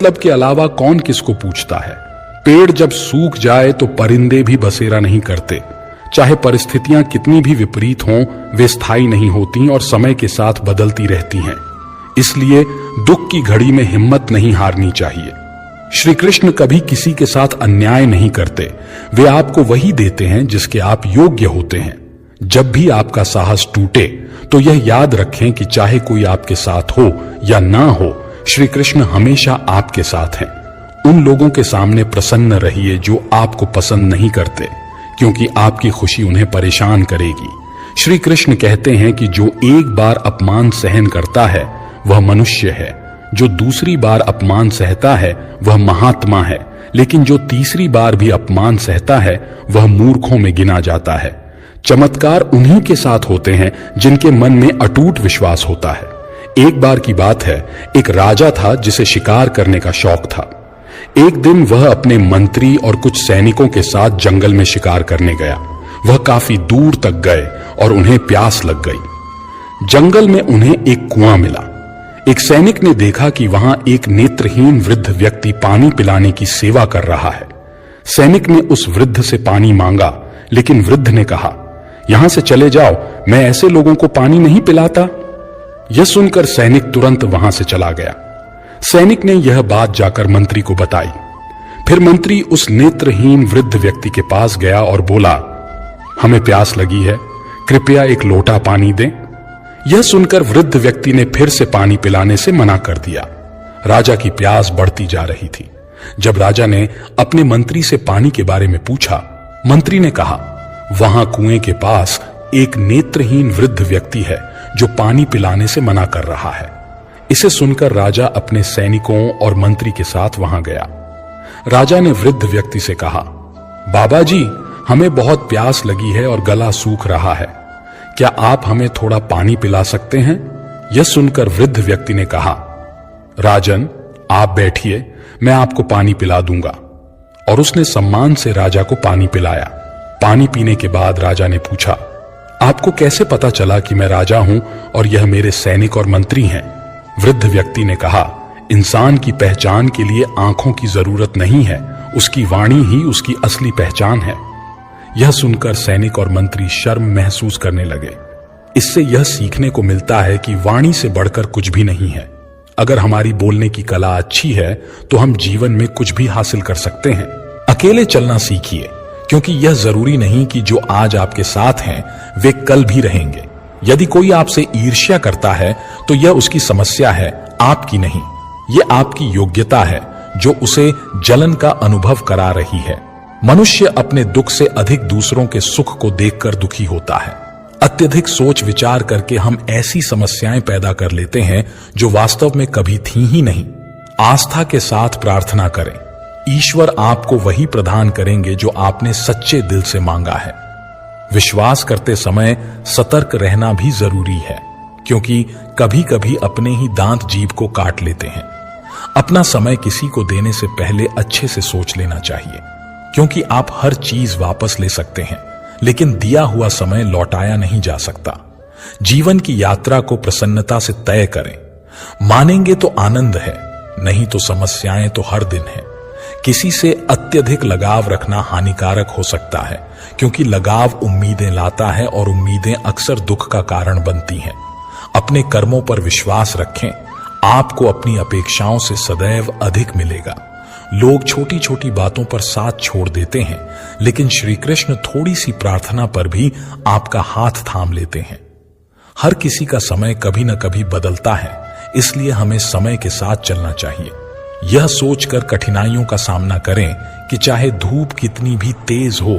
मतलब के अलावा कौन किसको पूछता है। पेड़ जब सूख जाए तो परिंदे भी बसेरा नहीं करते। चाहे परिस्थितियां कितनी भी विपरीत हों, वे स्थायी नहीं होती और समय के साथ बदलती रहती हैं। इसलिए दुख की घड़ी में हिम्मत नहीं हारनी चाहिए। श्री कृष्ण कभी किसी के साथ अन्याय नहीं करते। वे आपको वही देते हैं जिसके आप योग्य होते हैं। जब भी आपका साहस टूटे तो यह याद रखें कि चाहे कोई आपके साथ हो या ना हो, श्री कृष्ण हमेशा आपके साथ हैं। उन लोगों के सामने प्रसन्न रहिए जो आपको पसंद नहीं करते, क्योंकि आपकी खुशी उन्हें परेशान करेगी। श्री कृष्ण कहते हैं कि जो एक बार अपमान सहन करता है वह मनुष्य है, जो दूसरी बार अपमान सहता है वह महात्मा है, लेकिन जो तीसरी बार भी अपमान सहता है वह मूर्खों में गिना जाता है। चमत्कार उन्हीं के साथ होते हैं जिनके मन में अटूट विश्वास होता है। एक बार की बात है, एक राजा था जिसे शिकार करने का शौक था। एक दिन वह अपने मंत्री और कुछ सैनिकों के साथ जंगल में शिकार करने गया। वह काफी दूर तक गए और उन्हें प्यास लग गई। जंगल में उन्हें एक कुआं मिला। एक सैनिक ने देखा कि वहां एक नेत्रहीन वृद्ध व्यक्ति पानी पिलाने की सेवा कर रहा है। सैनिक ने उस वृद्ध से पानी मांगा, लेकिन वृद्ध ने कहा, यहां से चले जाओ, मैं ऐसे लोगों को पानी नहीं पिलाता। यह सुनकर सैनिक तुरंत वहां से चला गया। सैनिक ने यह बात जाकर मंत्री को बताई। फिर मंत्री उस नेत्रहीन वृद्ध व्यक्ति के पास गया और बोला, हमें प्यास लगी है, कृपया एक लोटा पानी दें। यह सुनकर वृद्ध व्यक्ति ने फिर से पानी पिलाने से मना कर दिया। राजा की प्यास बढ़ती जा रही थी। जब राजा ने अपने मंत्री से पानी के बारे में पूछा, मंत्री ने कहा, वहां कुएं के पास एक नेत्रहीन वृद्ध व्यक्ति है जो पानी पिलाने से मना कर रहा है। इसे सुनकर राजा अपने सैनिकों और मंत्री के साथ वहां गया। राजा ने वृद्ध व्यक्ति से कहा, बाबा जी, हमें बहुत प्यास लगी है और गला सूख रहा है, क्या आप हमें थोड़ा पानी पिला सकते हैं? यह सुनकर वृद्ध व्यक्ति ने कहा, राजन, आप बैठिए, मैं आपको पानी पिला दूंगा। और उसने सम्मान से राजा को पानी पिलाया। पानी पीने के बाद राजा ने पूछा, आपको कैसे पता चला कि मैं राजा हूं और यह मेरे सैनिक और मंत्री हैं? वृद्ध व्यक्ति ने कहा, इंसान की पहचान के लिए आंखों की जरूरत नहीं है, उसकी वाणी ही उसकी असली पहचान है। यह सुनकर सैनिक और मंत्री शर्म महसूस करने लगे। इससे यह सीखने को मिलता है कि वाणी से बढ़कर कुछ भी नहीं है। अगर हमारी बोलने की कला अच्छी है तो हम जीवन में कुछ भी हासिल कर सकते हैं। अकेले चलना सीखिए, क्योंकि यह जरूरी नहीं कि जो आज आपके साथ हैं वे कल भी रहेंगे। यदि कोई आपसे ईर्ष्या करता है तो यह उसकी समस्या है, आपकी नहीं। यह आपकी योग्यता है जो उसे जलन का अनुभव करा रही है। मनुष्य अपने दुख से अधिक दूसरों के सुख को देखकर दुखी होता है। अत्यधिक सोच विचार करके हम ऐसी समस्याएं पैदा कर लेते हैं जो वास्तव में कभी थी ही नहीं। आस्था के साथ प्रार्थना करें, ईश्वर आपको वही प्रदान करेंगे जो आपने सच्चे दिल से मांगा है। विश्वास करते समय सतर्क रहना भी जरूरी है, क्योंकि कभी कभी अपने ही दांत जीभ को काट लेते हैं। अपना समय किसी को देने से पहले अच्छे से सोच लेना चाहिए, क्योंकि आप हर चीज वापस ले सकते हैं, लेकिन दिया हुआ समय लौटाया नहीं जा सकता। जीवन की यात्रा को प्रसन्नता से तय करें। मानेंगे तो आनंद है, नहीं तो समस्याएं तो हर दिन है। किसी से अत्यधिक लगाव रखना हानिकारक हो सकता है, क्योंकि लगाव उम्मीदें लाता है और उम्मीदें अक्सर दुख का कारण बनती हैं। अपने कर्मों पर विश्वास रखें, आपको अपनी अपेक्षाओं से सदैव अधिक मिलेगा। लोग छोटी छोटी बातों पर साथ छोड़ देते हैं, लेकिन श्री कृष्ण थोड़ी सी प्रार्थना पर भी आपका हाथ थाम लेते हैं। हर किसी का समय कभी न कभी बदलता है, इसलिए हमें समय के साथ चलना चाहिए। यह सोचकर कठिनाइयों का सामना करें कि चाहे धूप कितनी भी तेज हो,